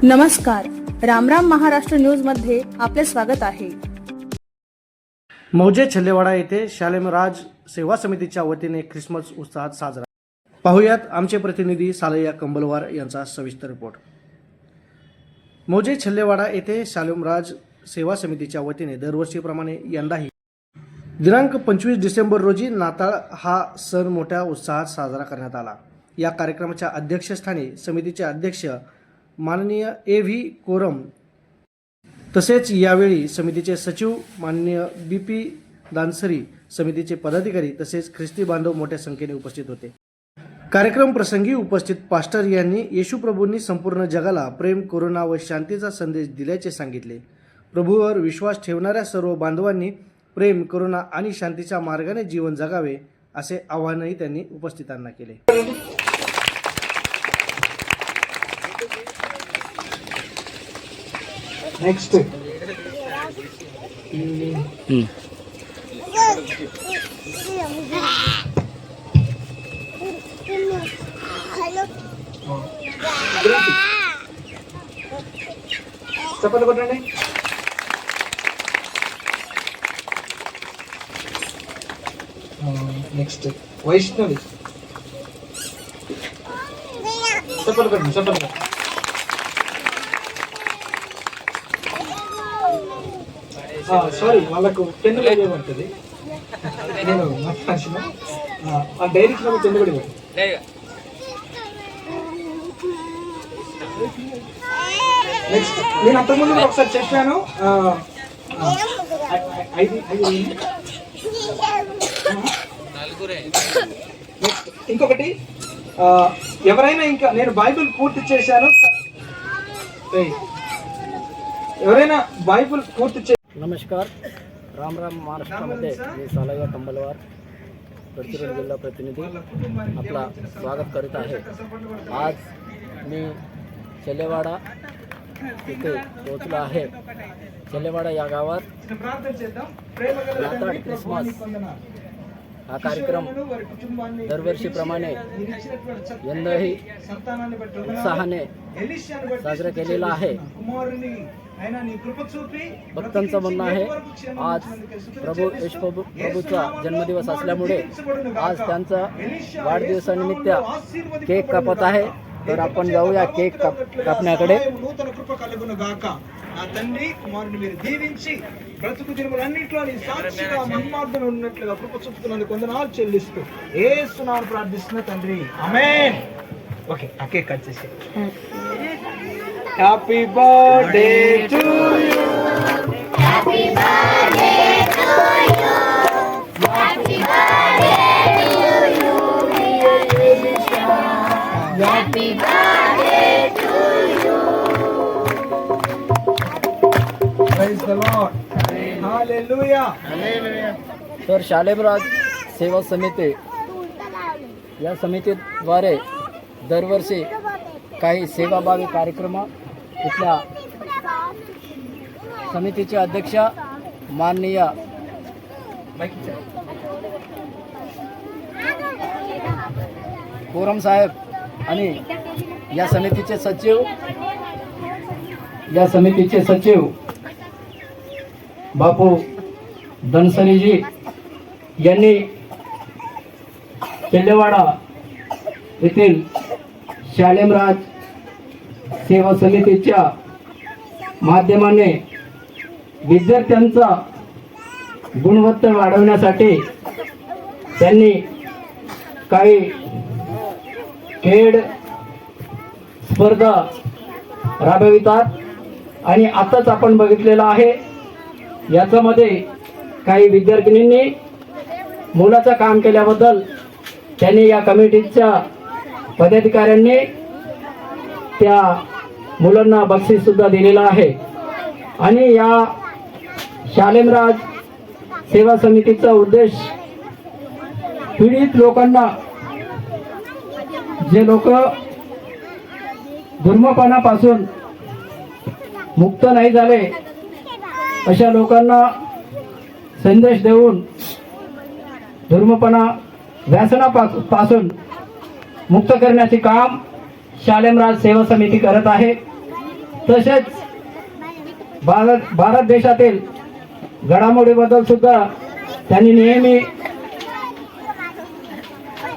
नमस्कार, रामराम महाराष्ट्र न्यूजमध्ये आपले स्वागत आहे। मौजे छल्लेवाडा येथे शालेम राज सेवा समितीच्या वतीने ख्रिसमस उत्साहात साजरा। पाहुयात आमचे प्रतिनिधी सालय्या कंबलवार यांचा सविस्तर रिपोर्ट। मौजे छल्लेवाडा येथे शालेम राज सेवा समितीच्या वतीने दरवर्षीप्रमाणे यंदाही दिनांक 25 डिसेंबर रोजी नाताळ हा सण मोठ्या उत्साहात साजरा करण्यात आला। या कार्यक्रमाच्या अध्यक्षस्थानी समितीचे अध्यक्ष माननीय ए.व्ही. कोरम तसेच यावेळी समितीचे सचिव माननीय बी.पी. दानसरी, समितीचे पदाधिकारी तसेच ख्रिस्ती बांधव मोठ्या संख्येने उपस्थित होते। कार्यक्रम प्रसंगी उपस्थित पास्टर यांनी येशू प्रभूंनी संपूर्ण जगाला प्रेम, करुणा व शांतीचा संदेश दिल्याचे सांगितले। प्रभूवर विश्वास ठेवणाऱ्या सर्व बांधवांनी प्रेम, करुणा आणि शांतीच्या मार्गाने जीवन जगावे असे आवाहनही त्यांनी उपस्थितांना केले। नेक्स्ट चप्पल बटन नेक्स्ट वैष्णवी चप्पल बटन సారీ వాళ్ళకు పెన్ను కూడా పడుతుంది నేను మాట్లాడిన ఆ డైరీకి నాకు పెన్ను కూడా నెక్స్ట్ నేను అంతకుముందు కూడా ఒకసారి చెప్పాను నెక్స్ట్ ఇంకొకటి ఎవరైనా ఇంకా నేను బైబిల్ పూర్తి చేశాను ఎవరైనా బైబిల్ పూర్తి చే नमस्कार, राम राम महाराष्ट्रामध्ये मी सालय्या कंबलवार गडचिरोली जिल्हा प्रतिनिधी आपला स्वागत करीत आहे। आज मी छल्लेवाडा येथे पोहोचलो आहे। छल्लेवाडा या गावात नाताळ क्रिसमस हा कार्यक्रम दरवर्षीप्रमाणे यंदाही उत्साहाने साजरा केलेला आहे। भक्तांचं म्हणणं आहे आज प्रभू येशू प्रभूचा जन्मदिवस असल्यामुळे आज त्यांचा वाढदिवसानिमित्त केक कापत आहे। तर आपण जाऊया केक कापण्याकडे। నూతన కృప కలుగును గాక। నా తండ్రి కుమారుని మీరు దీవించి బ్రతుకు దినములన్నిటిలో నీ సాక్షిగా మహిమార్థన ఉన్నట్లుగా కృప చూపుతున్నందుకు వందనాలు చెల్లిస్తూ యేసు నామమున ప్రార్థిస్తున్న తండ్రి, ఆమేన్। ఓకే, ఆ కేక్ కట్ చేసి happy birthday to you, happy birthday to you, happy birthday to you, happy birthday to you. Praise the lord, hallelujah. तर शालेम राज सेवा समिती या समितीद्वारे दरवर्षी काही सेवाभावी कार्यक्रम इथल्या समितीचे अध्यक्ष माननीय कोरम साहेब आणि या समितीचे सचिव बापू धनसरीजी यांनी छल्लेवाडा येथील शालेम राज सेवा समितीच्या माध्यमाने विद्यार्थ्यांचा गुणवत्ता वाढवण्यासाठी त्यांनी काही खेळ स्पर्धा राबवितात आणि आताच आपण बघितलेलं आहे। याच्यामध्ये काही विद्यार्थिनींनी मोलाचं काम केल्याबद्दल त्यांनी या कमिटीच्या पदाधिकाऱ्यांनी त्या मुलांना बक्षीस सुद्धा दिलेलं आहे। आणि या शालेम राज सेवा समितीचा उद्देश पीडित लोकांना, जे लोक धूम्रपानापासून मुक्त नाही झाले अशा लोकांना संदेश देऊन धूम्रपाना व्यसनापासून मुक्त करण्याचे काम शालेम राज सेवा समिती करत आहे। तसेच भारत देशातील घडामोडीबद्दल सुद्धा त्यांनी नेहमी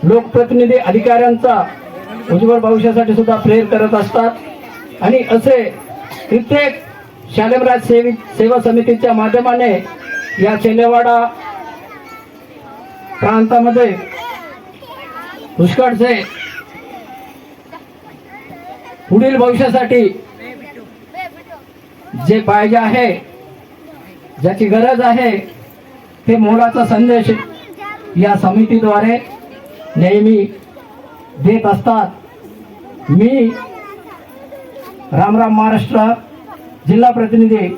लोकप्रतिनिधी अधिकाऱ्यांचा उज्ज्वल भविष्यासाठी सुद्धा प्रेरित करत असतात आणि असे कित्येक शालेमराज सेवा समितीच्या माध्यमाने या चेलेवाडा प्रांतामध्ये पुष्कळचे पुढील भविष्यासाठी जे पाहिजे आहे, ज्याची गरज आहे, ते मोलाचा संदेश या समितीद्वारे नेहमी देत असतात. मी रामराम महाराष्ट्र जिल्हा प्रतिनिधी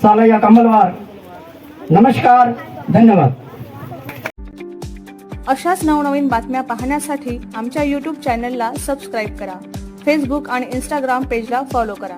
सालय्या कंबलवार. नमस्कार, धन्यवाद. अशाच नवनवीन बातम्या पाहण्यासाठी आमच्या यूट्यूब चॅनलला सबस्क्राईब करा. फेसबुक आणि इंस्टाग्राम पेजला फॉलो करा.